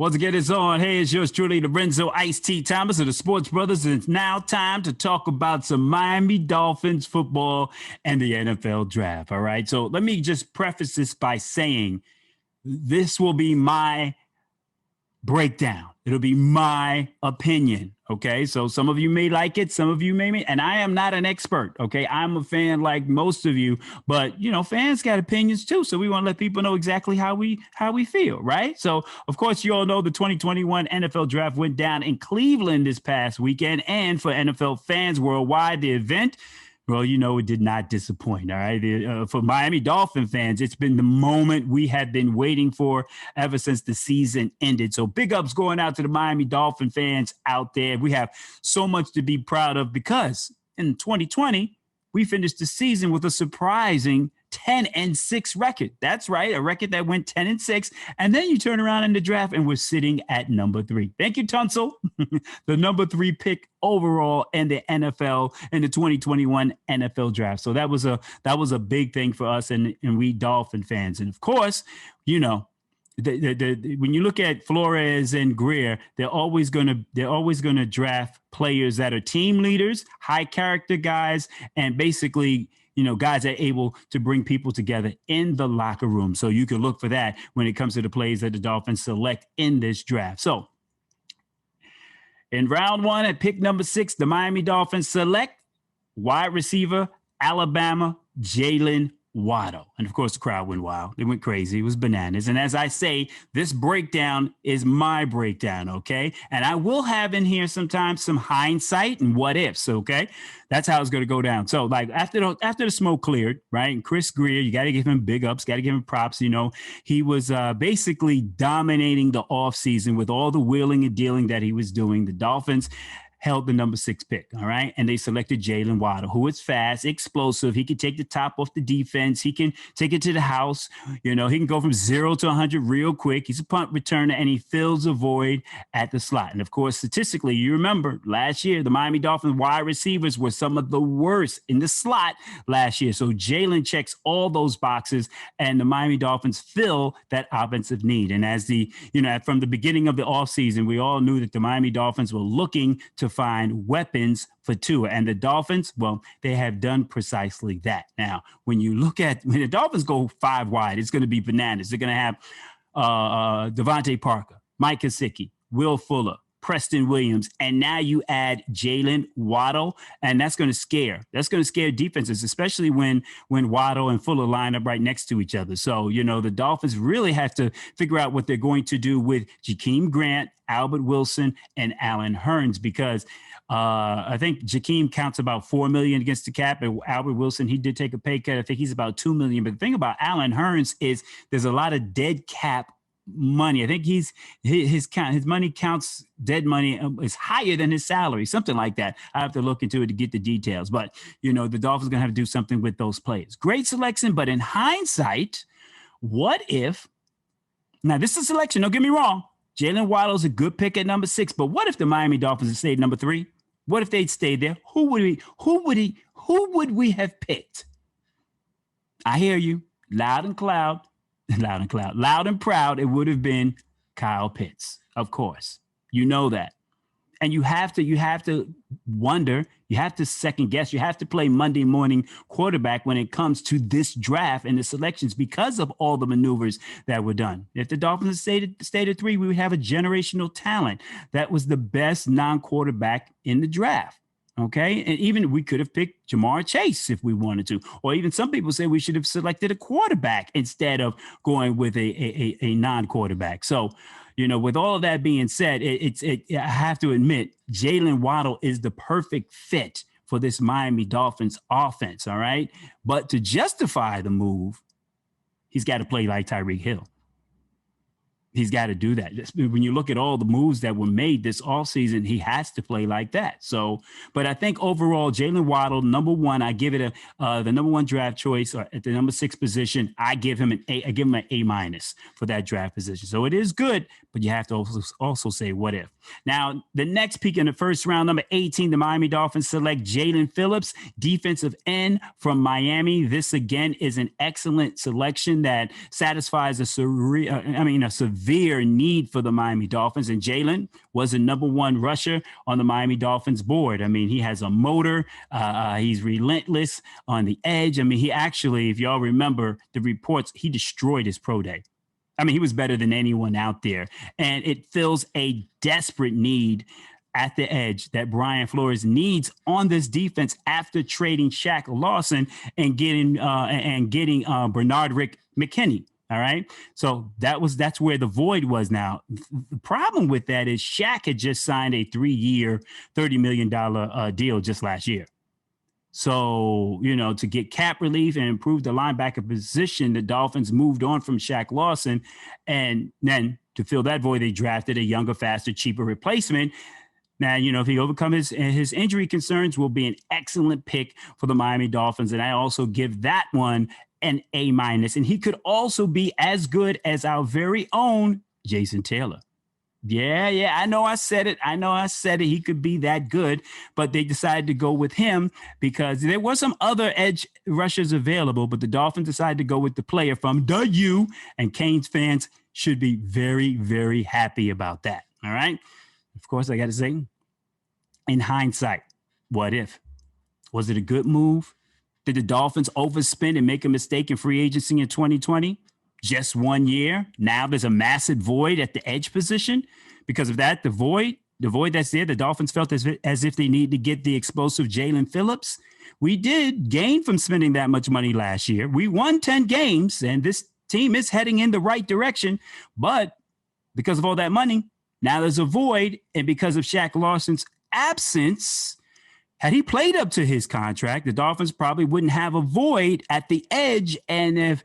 Once again, it's on. Hey, it's yours truly, Lorenzo Ice T. Thomas of the Sports Brothers, and it's now time to talk about some Miami Dolphins football and the NFL draft. All right. So let me just preface this by saying this will be my breakdown. It'll be my opinion. Okay. So some of you may like it. Some of you may, and I am not an expert. Okay. I'm a fan like most of you, but fans got opinions too. So we want to let people know exactly how we feel. Right. So of course, you all know the 2021 NFL draft went down in Cleveland this past weekend. And for NFL fans worldwide, the event, well, it did not disappoint. All right. For Miami Dolphin fans, it's been the moment we have been waiting for ever since the season ended. So big ups going out to the Miami Dolphin fans out there. We have so much to be proud of because in 2020, we finished the season with a surprising 10-6 record. That's right. A record that went 10-6. And then you turn around in the draft and we're sitting at number 3. Thank you, Tunsil. The number 3 pick overall in the NFL in the 2021 NFL draft. So that was a big thing for us and we Dolphin fans. And of course, when you look at Flores and Greer, they're always gonna draft players that are team leaders, high character guys, and basically guys that are able to bring people together in the locker room. So you can look for that when it comes to the players that the Dolphins select in this draft. So in round 1 at pick number 6, the Miami Dolphins select wide receiver, Alabama, Jalen Waddle. And of course, the crowd went wild. It went crazy. It was bananas. And as I say, this breakdown is my breakdown, okay? And I will have in here sometimes some hindsight and what ifs, okay? That's how it's going to go down. So, like, after the smoke cleared, right, and Chris Greer, you got to give him big ups, got to give him props. He was basically dominating the offseason with all the wheeling and dealing that he was doing. The Dolphins held the number 6 pick, all right? And they selected Jalen Waddle, who is fast, explosive. He can take the top off the defense. He can take it to the house. He can go from 0 to 100 real quick. He's a punt returner, and he fills a void at the slot. And, of course, statistically, you remember last year, the Miami Dolphins wide receivers were some of the worst in the slot last year. So Jalen checks all those boxes, and the Miami Dolphins fill that offensive need. And as from the beginning of the offseason, we all knew that the Miami Dolphins were looking to find weapons for Tua. And the Dolphins, well, they have done precisely that. Now, when the Dolphins go 5 wide, it's going to be bananas. They're going to have Devontae Parker, Mike Gesicki, Will Fuller, Preston Williams, and now you add Jalen Waddle, and that's going to scare defenses, especially when Waddle and Fuller line up right next to each other. So, the Dolphins really have to figure out what they're going to do with Jakeem Grant, Albert Wilson, and Allen Hurns, because I think Jakeem counts about $4 million against the cap, and Albert Wilson, he did take a pay cut. I think he's about $2 million. But the thing about Allen Hurns is there's a lot of dead cap money. I think his money counts dead money is higher than his salary, something like that. I have to look into it to get the details. But, the Dolphins are going to have to do something with those players. Great selection, but in hindsight, what if – now, this is a selection, don't get me wrong. Jalen Waddle is a good pick at number 6, but what if the Miami Dolphins had stayed number 3? What if they'd stayed there? Who would we have picked? I hear you, loud and proud. It would have been Kyle Pitts, of course. You know that. And you have to wonder, you have to second guess, you have to play Monday morning quarterback when it comes to this draft and the selections because of all the maneuvers that were done. If the Dolphins stayed at 3, we would have a generational talent that was the best non-quarterback in the draft. Okay. And even we could have picked Jamar Chase if we wanted to, or even some people say we should have selected a quarterback instead of going with a non-quarterback. So, with all of that being said, I have to admit, Jalen Waddle is the perfect fit for this Miami Dolphins offense. All right. But to justify the move, he's got to play like Tyreek Hill. He's got to do that. When you look at all the moves that were made this offseason, he has to play like that. So, but I think overall, Jalen Waddle, number 1, I give it the number 1 draft choice, or at the number 6 position, I give him an A. I give him an A- for that draft position. So it is good, but you have to also say what if. Now, the next pick in the first round, number 18, the Miami Dolphins select Jalen Phillips, defensive end from Miami. This again is an excellent selection that satisfies a severe severe need for the Miami Dolphins. And Jalen was the number one rusher on the Miami Dolphins board. I mean, he has a motor. He's relentless on the edge. I mean, he actually, if y'all remember the reports, he destroyed his pro day. I mean, he was better than anyone out there. And it fills a desperate need at the edge that Brian Flores needs on this defense after trading Shaq Lawson and getting Bernard Rick McKinney. All right. So that's where the void was. Now, the problem with that is Shaq had just signed a 3-year, $30 million deal just last year. So, to get cap relief and improve the linebacker position, the Dolphins moved on from Shaq Lawson. And then to fill that void, they drafted a younger, faster, cheaper replacement. Now, if he overcomes his injury concerns, will be an excellent pick for the Miami Dolphins. And I also give that one an A-. And he could also be as good as our very own Jason Taylor. Yeah, I know I said it. He could be that good, but they decided to go with him because there were some other edge rushers available, but the Dolphins decided to go with the player from the U, and Canes fans should be very, very happy about that. All right. Of course, I got to say, in hindsight, what if? Was it a good move? Did the Dolphins overspend and make a mistake in free agency in 2020? Just 1 year. Now there's a massive void at the edge position. Because of that, the void that's there, the Dolphins felt as if they need to get the explosive Jalen Phillips. We did gain from spending that much money last year. We won 10 games, and this team is heading in the right direction. But because of all that money, now there's a void. And because of Shaq Lawson's absence, had he played up to his contract, the Dolphins probably wouldn't have a void at the edge. And if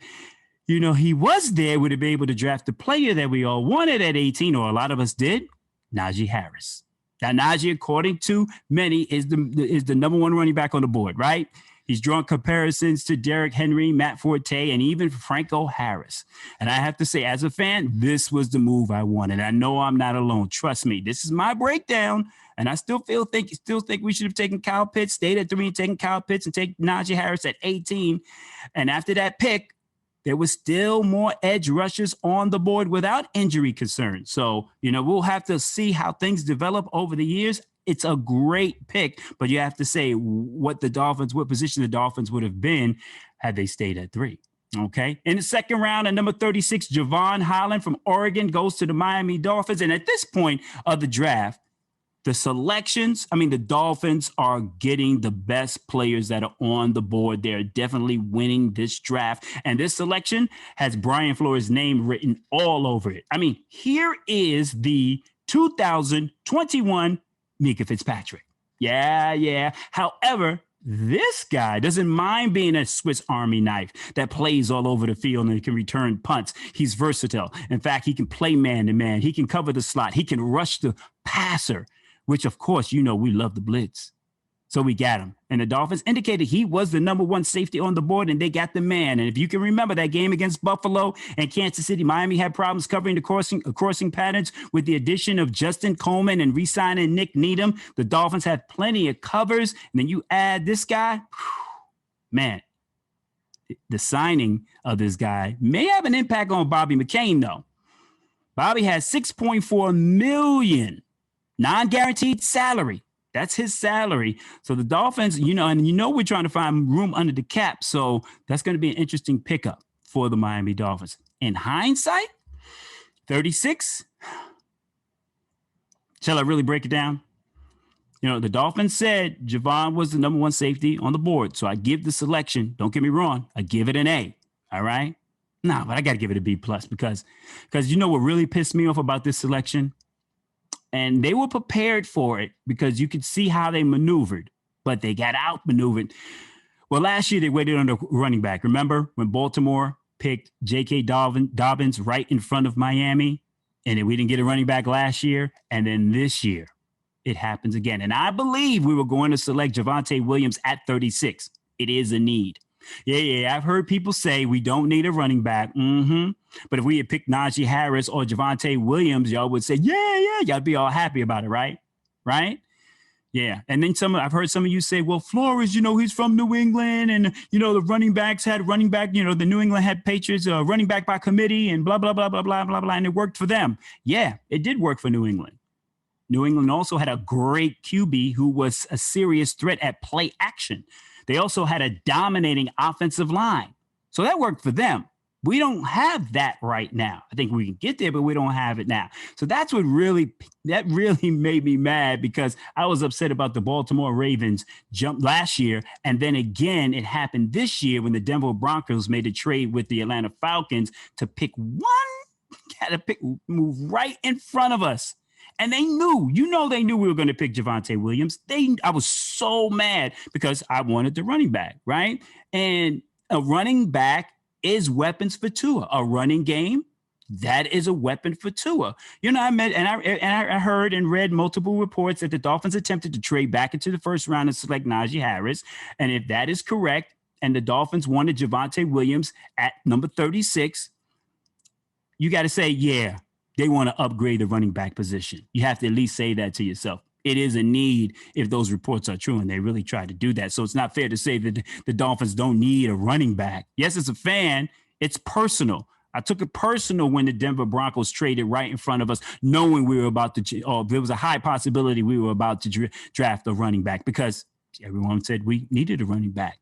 he was there, would have been able to draft the player that we all wanted at 18, or a lot of us did, Najee Harris. Now, Najee, according to many, is the number one running back on the board, right? He's drawn comparisons to Derrick Henry, Matt Forte, and even Franco Harris. And I have to say, as a fan, this was the move I wanted. I know I'm not alone. Trust me, this is my breakdown. And I still think we should have taken Kyle Pitts, stayed at 3 and taken Kyle Pitts and take Najee Harris at 18. And after that pick, there was still more edge rushers on the board without injury concerns. So, we'll have to see how things develop over the years. It's a great pick, but you have to say what position the Dolphins would have been had they stayed at 3. Okay. In the second round, at number 36, Javon Holland from Oregon goes to the Miami Dolphins. And at this point of the draft, the selections, the Dolphins are getting the best players that are on the board. They're definitely winning this draft. And this selection has Brian Flores' name written all over it. Here is the 2021 Mika Fitzpatrick. Yeah. However, this guy doesn't mind being a Swiss Army knife that plays all over the field and can return punts. He's versatile. In fact, he can play man-to-man. He can cover the slot. He can rush the passer, which, of course, we love the blitz. So we got him. And the Dolphins indicated he was the number one safety on the board, and they got the man. And if you can remember that game against Buffalo and Kansas City, Miami had problems covering the coursing patterns with the addition of Justin Coleman and re-signing Nick Needham. The Dolphins had plenty of covers. And then you add this guy, man, the signing of this guy may have an impact on Bobby McCain, though. Bobby has $6.4 million non-guaranteed salary. That's his salary. So the Dolphins, we're trying to find room under the cap. So that's going to be an interesting pickup for the Miami Dolphins. In hindsight, 36. Shall I really break it down? The Dolphins said Javon was the number one safety on the board. So I give the selection, don't get me wrong, I give it an A. All right? Nah, but I got to give it a B+ because what really pissed me off about this selection? And they were prepared for it because you could see how they maneuvered, but they got outmaneuvered. Well, last year they waited on the running back. Remember when Baltimore picked J.K. Dobbins right in front of Miami, and then we didn't get a running back last year? And then this year it happens again. And I believe we were going to select Javonte Williams at 36. It is a need. Yeah. I've heard people say we don't need a running back. But if we had picked Najee Harris or Javonte Williams, y'all would say, yeah, y'all be all happy about it, right? Right? Yeah. And then I've heard some of you say, well, Flores, he's from New England. And, the running backs had running back, the New England had Patriots running back by committee and blah, blah, blah, blah, blah, blah, blah. And it worked for them. Yeah, it did work for New England. New England also had a great QB who was a serious threat at play action. They also had a dominating offensive line. So that worked for them. We don't have that right now. I think we can get there, but we don't have it now. So that's what really made me mad, because I was upset about the Baltimore Ravens jump last year. And then again, it happened this year when the Denver Broncos made a trade with the Atlanta Falcons to pick move right in front of us. And they knew we were going to pick Javonte Williams. I was so mad because I wanted the running back, right? And a running back is weapons for Tua. A running game, that is a weapon for Tua. I heard and read multiple reports that the Dolphins attempted to trade back into the first round and select Najee Harris. And if that is correct, and the Dolphins wanted Javonte Williams at number 36, you got to say, yeah, they want to upgrade the running back position. You have to at least say that to yourself. It is a need if those reports are true, and they really try to do that. So it's not fair to say that the Dolphins don't need a running back. Yes, as a fan, it's personal. I took it personal when the Denver Broncos traded right in front of us, knowing we were about to, there was a high possibility we were about to draft a running back, because everyone said we needed a running back.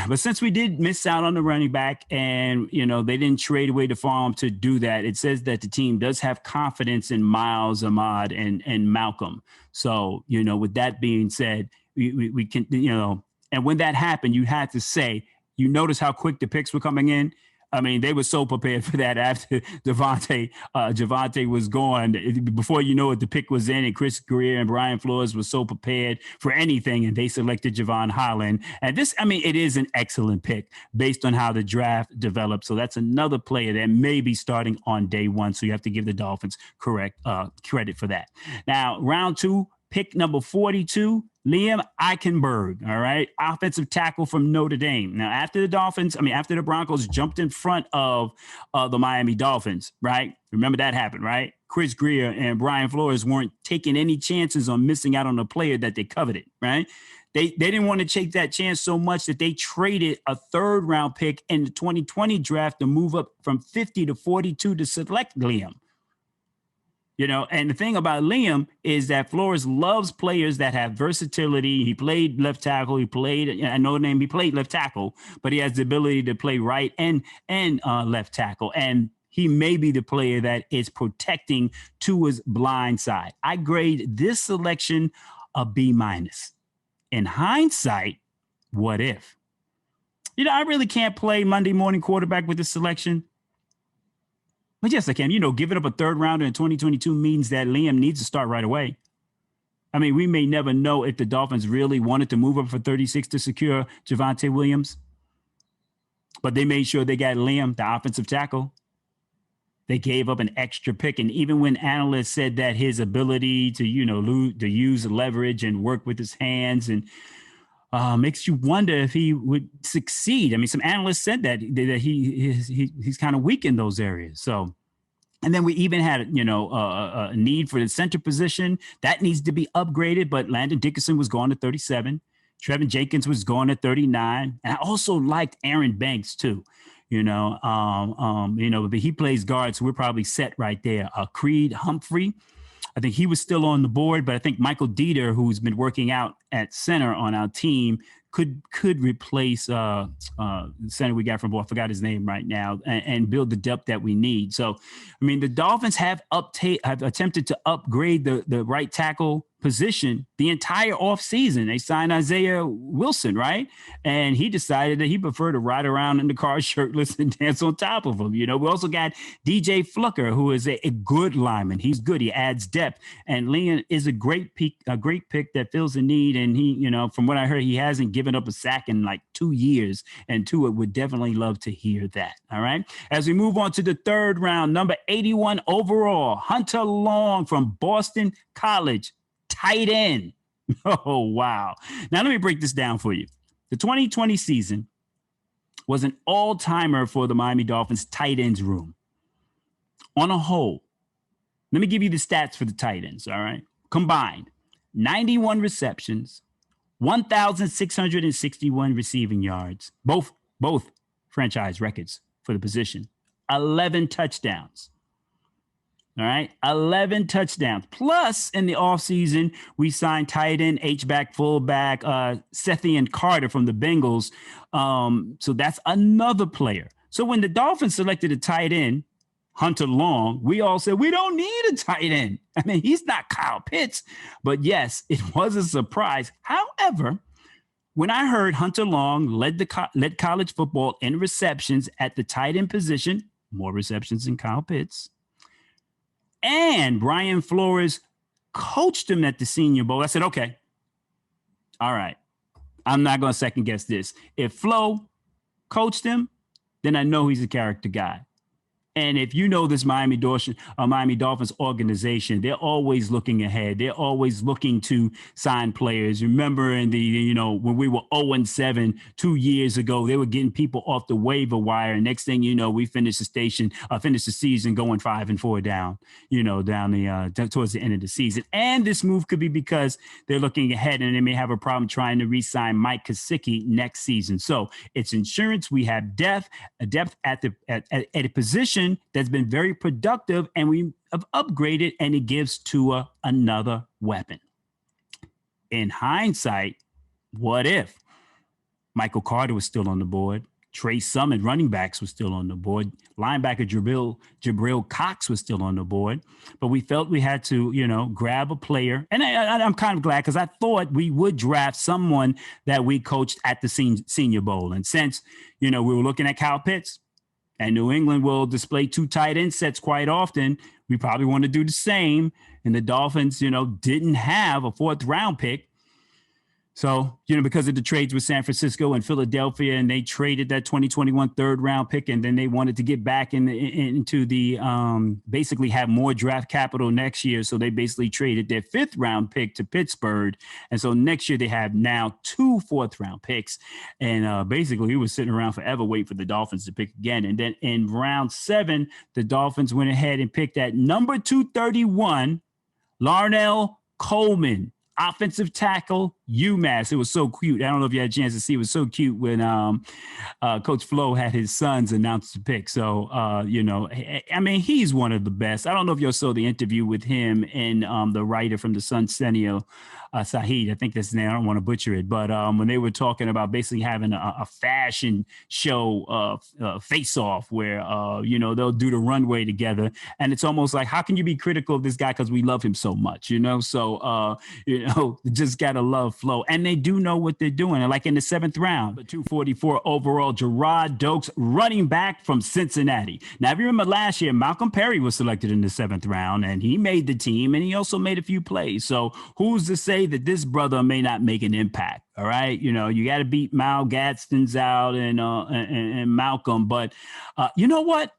But since we did miss out on the running back, and, they didn't trade away the farm to do that, it says that the team does have confidence in Miles, Ahmad, and Malcolm. So, with that being said, we can, and when that happened, you had to say, you notice how quick the picks were coming in. I mean, they were so prepared for that after Javonte was gone. Before you know it, the pick was in, and Chris Greer and Brian Flores were so prepared for anything, and they selected Javon Holland. And it is an excellent pick based on how the draft developed. So that's another player that may be starting on day one. So you have to give the Dolphins credit for that. Now, round 2, pick number 42, Liam Eichenberg, all right, offensive tackle from Notre Dame. Now, after the Broncos jumped in front of the Miami Dolphins, right? Remember that happened, right? Chris Greer and Brian Flores weren't taking any chances on missing out on a player that they coveted, right? They didn't want to take that chance so much that they traded a 3rd-round pick in the 2020 draft to move up from 50 to 42 to select Liam. And the thing about Liam is that Flores loves players that have versatility. He played left tackle. He played left tackle, but he has the ability to play right and left tackle. And he may be the player that is protecting Tua's blind side. I grade this selection a B-. In hindsight, what if? I really can't play Monday morning quarterback with this selection. But yes, I can. Giving up a 3rd rounder in 2022 means that Liam needs to start right away. I mean, we may never know if the Dolphins really wanted to move up for 36 to secure Javonte Williams. But they made sure they got Liam, the offensive tackle. They gave up an extra pick. And even when analysts said that his ability to, to use leverage and work with his hands and makes you wonder if he would succeed. I mean, some analysts said that he's kind of weak in those areas. So, and then we even had, a need for the center position that needs to be upgraded. But Landon Dickerson was gone at 37. Trevin Jenkins was gone at 39. And I also liked Aaron Banks too. But he plays guard, so we're probably set right there. Creed Humphrey, I think he was still on the board, but I think Michael Dieter, who's been working out at center on our team, could replace the center we got from, I forgot his name right now, and build the depth that we need. So, I mean, the Dolphins have attempted to upgrade the right tackle position the entire offseason. They signed Isaiah Wilson, right? And he decided that he preferred to ride around in the car shirtless and dance on top of him. We also got DJ Flucker, who is a good lineman. He's good. He adds depth. And Liam is a great pick that fills a need. And he, from what I heard, he hasn't given up a sack in like 2 years. And Tua would definitely love to hear that. All right. As we move on to the 3rd round, number 81 overall, Hunter Long from Boston College. Tight end. Oh, wow. Now, let me break this down for you. The 2020 season was an all-timer for the Miami Dolphins tight ends room. On a whole, let me give you the stats for the tight ends, all right? Combined, 91 receptions, 1,661 receiving yards, both franchise records for the position, 11 touchdowns. All right, 11 touchdowns. Plus, in the offseason, we signed tight end, H-back, fullback, Sethian Carter from the Bengals. So that's another player. So when the Dolphins selected a tight end, Hunter Long, we all said, we don't need a tight end. I mean, he's not Kyle Pitts. But yes, it was a surprise. However, when I heard Hunter Long led college football in receptions at the tight end position, more receptions than Kyle Pitts, and Brian Flores coached him at the Senior Bowl, I said, okay, all right, I'm not going to second guess this. If Flo coached him, then I know he's a character guy. And if you know this Miami Dolphins organization, they're always looking ahead. They're always looking to sign players. Remember when we were 0-7 2 years ago, they were getting people off the waiver wire. Next thing you know, we finished the season going 5-4 down towards the end of the season. And this move could be because they're looking ahead and they may have a problem trying to re-sign Mike Gesicki next season. So it's insurance. We have depth at a position that's been very productive, and we have upgraded, and it gives Tua another weapon. In hindsight, what if Michael Carter was still on the board? Trey Summon, running backs, was still on the board. Linebacker Jabril Cox was still on the board. But we felt we had to, grab a player. And I'm kind of glad because I thought we would draft someone that we coached at the Senior Bowl. And since, we were looking at Kyle Pitts, and New England will display two tight end sets quite often, we probably want to do the same. And the Dolphins, didn't have a 4th round pick. So, because of the trades with San Francisco and Philadelphia, and they traded that 2021 3rd round pick, and then they wanted to get back into the basically have more draft capital next year. So they basically traded their 5th round pick to Pittsburgh. And so next year they have now 2 4th round picks. And basically he was sitting around forever waiting for the Dolphins to pick again. And then in round 7, the Dolphins went ahead and picked at number 231, Larnell Coleman, offensive tackle, UMass. It was so cute. I don't know if you had a chance to see. It was so cute when Coach Flo had his sons announce the pick. So, he's one of the best. I don't know if you saw the interview with him and the writer from the Sun Sentinel, Saeed. I think that's his name. I don't want to butcher it. But when they were talking about basically having a fashion show face-off where, they'll do the runway together. And it's almost like, how can you be critical of this guy because we love him so much, So, just got to love Flo. And they do know what they're doing. And like in the 7th round, the 244 overall, Gerard Dokes, running back from Cincinnati. Now, if you remember last year, Malcolm Perry was selected in the 7th round, and he made the team, and he also made a few plays. So who's to say that this brother may not make an impact? All right. You got to beat Mal Gadsden's out and Malcolm. But you know what?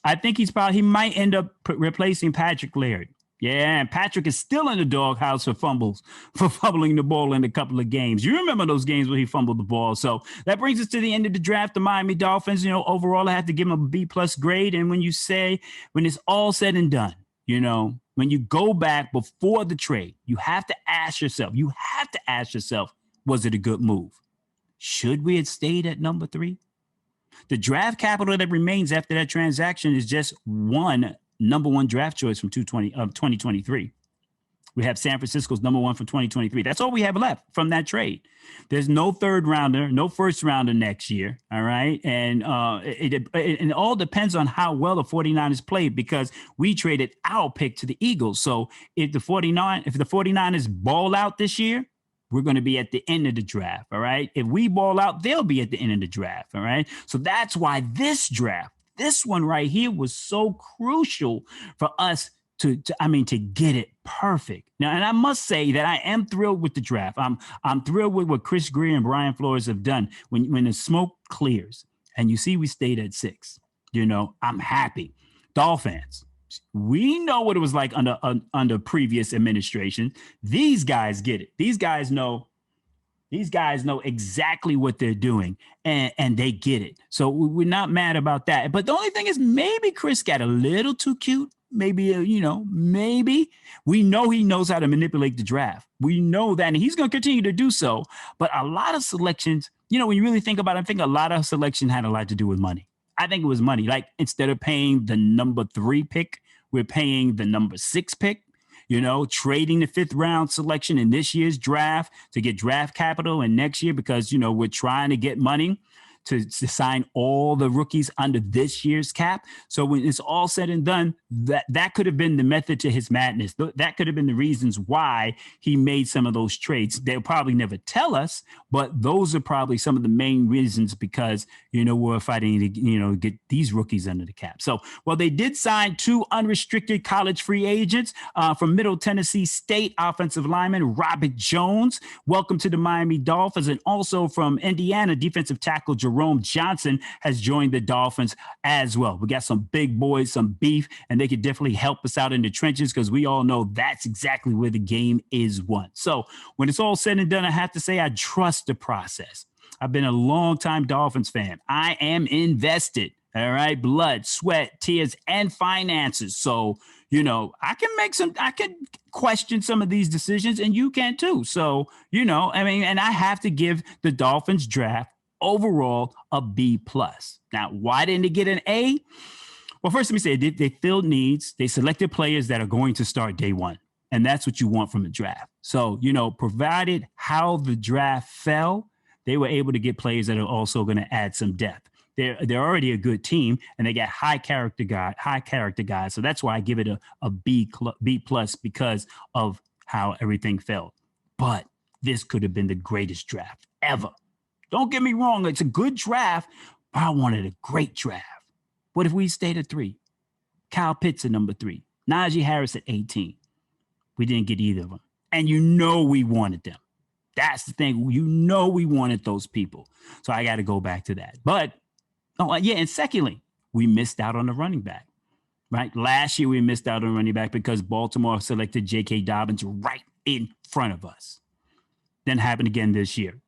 I think he might end up replacing Patrick Laird. Yeah, and Patrick is still in the doghouse for fumbling the ball in a couple of games. You remember those games where he fumbled the ball. So that brings us to the end of the draft. The Miami Dolphins, overall, I have to give them a B+ grade. And when it's all said and done, when you go back before the trade, you have to ask yourself, was it a good move? Should we have stayed at number 3? The draft capital that remains after that transaction is just one number 1 draft choice from 2023. We have San Francisco's number 1 from 2023. That's all we have left from that trade. There's no 3rd rounder, no 1st rounder next year. All right. And it all depends on how well the 49ers played, because we traded our pick to the Eagles. So if the 49ers ball out this year, we're going to be at the end of the draft. All right. If we ball out, they'll be at the end of the draft. All right. So that's why this one right here was so crucial for us to get it perfect. Now, and I must say that I am thrilled with the draft. I'm thrilled with what Chris Greer and Brian Flores have done. When the smoke clears and you see we stayed at 6, I'm happy. Dolphins, we know what it was like under previous administration. These guys get it. These guys know exactly what they're doing, and they get it. So we're not mad about that. But the only thing is maybe Chris got a little too cute maybe, maybe we know he knows how to manipulate the draft. We know that, and he's going to continue to do so. But a lot of selections, when you really think about it, I think a lot of selection had a lot to do with money. I think it was money. Like, instead of paying the number 3 pick, we're paying the number 6 pick. Trading the 5th round selection in this year's draft to get draft capital and next year because, we're trying to get money to sign all the rookies under this year's cap. So when it's all said and done, that could have been the method to his madness. That could have been the reasons why he made some of those trades. They'll probably never tell us, but those are probably some of the main reasons because, we're fighting to, get these rookies under the cap. So, well, they did sign 2 unrestricted college free agents from Middle Tennessee State offensive lineman Robert Jones. Welcome to the Miami Dolphins. And also from Indiana, defensive tackle Jerome Johnson has joined the Dolphins as well. We got some big boys, some beef, and they could definitely help us out in the trenches because we all know that's exactly where the game is won. So when it's all said and done, I have to say I trust the process. I've been a longtime Dolphins fan. I am invested. All right. Blood, sweat, tears, and finances. So, I can question some of these decisions and you can too. So, and I have to give the Dolphins draft overall a B+. Now, why didn't they get an A? Well, first, let me say they filled needs. They selected players that are going to start day one. And that's what you want from the draft. So, provided how the draft fell, they were able to get players that are also going to add some depth. They're already a good team, and they got high character guys. So that's why I give it a B+ because of how everything fell. But this could have been the greatest draft ever. Don't get me wrong. It's a good draft, but I wanted a great draft. What if we stayed at 3? Kyle Pitts at number 3. Najee Harris at 18. We didn't get either of them. And we wanted them. That's the thing. We wanted those people. So I got to go back to that. But, and secondly, we missed out on the running back, right? Last year, we missed out on running back because Baltimore selected J.K. Dobbins right in front of us. Then happened again this year.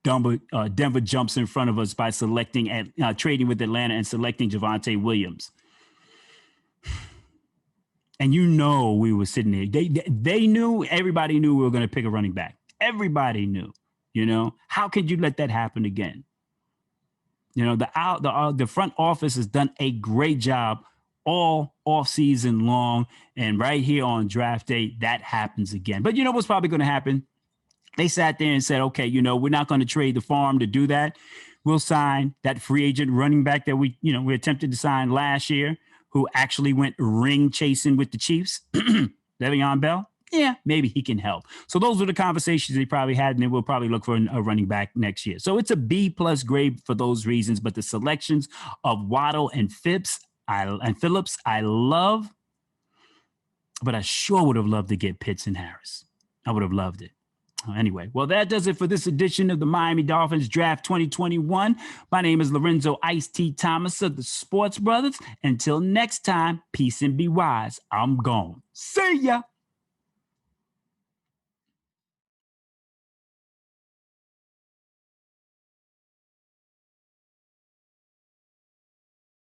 Denver jumps in front of us by trading with Atlanta and selecting Javonte Williams. And we were sitting there. They knew, everybody knew we were going to pick a running back. Everybody knew, How could you let that happen again? The front office has done a great job all off season long. And right here on draft day, that happens again. But what's probably going to happen? They sat there and said, okay, we're not going to trade the farm to do that. We'll sign that free agent running back that we attempted to sign last year, who actually went ring chasing with the Chiefs, Le'Veon Bell. Yeah, maybe he can help. So those were the conversations they probably had, and then we'll probably look for a running back next year. So it's a B+ grade for those reasons. But the selections of Waddle and Phillips, I love. But I sure would have loved to get Pitts and Harris. I would have loved it. Anyway, well, that does it for this edition of the Miami Dolphins Draft 2021. My name is Lorenzo Ice-T Thomas of the Sports Brothers. Until next time, peace and be wise. I'm gone. See ya.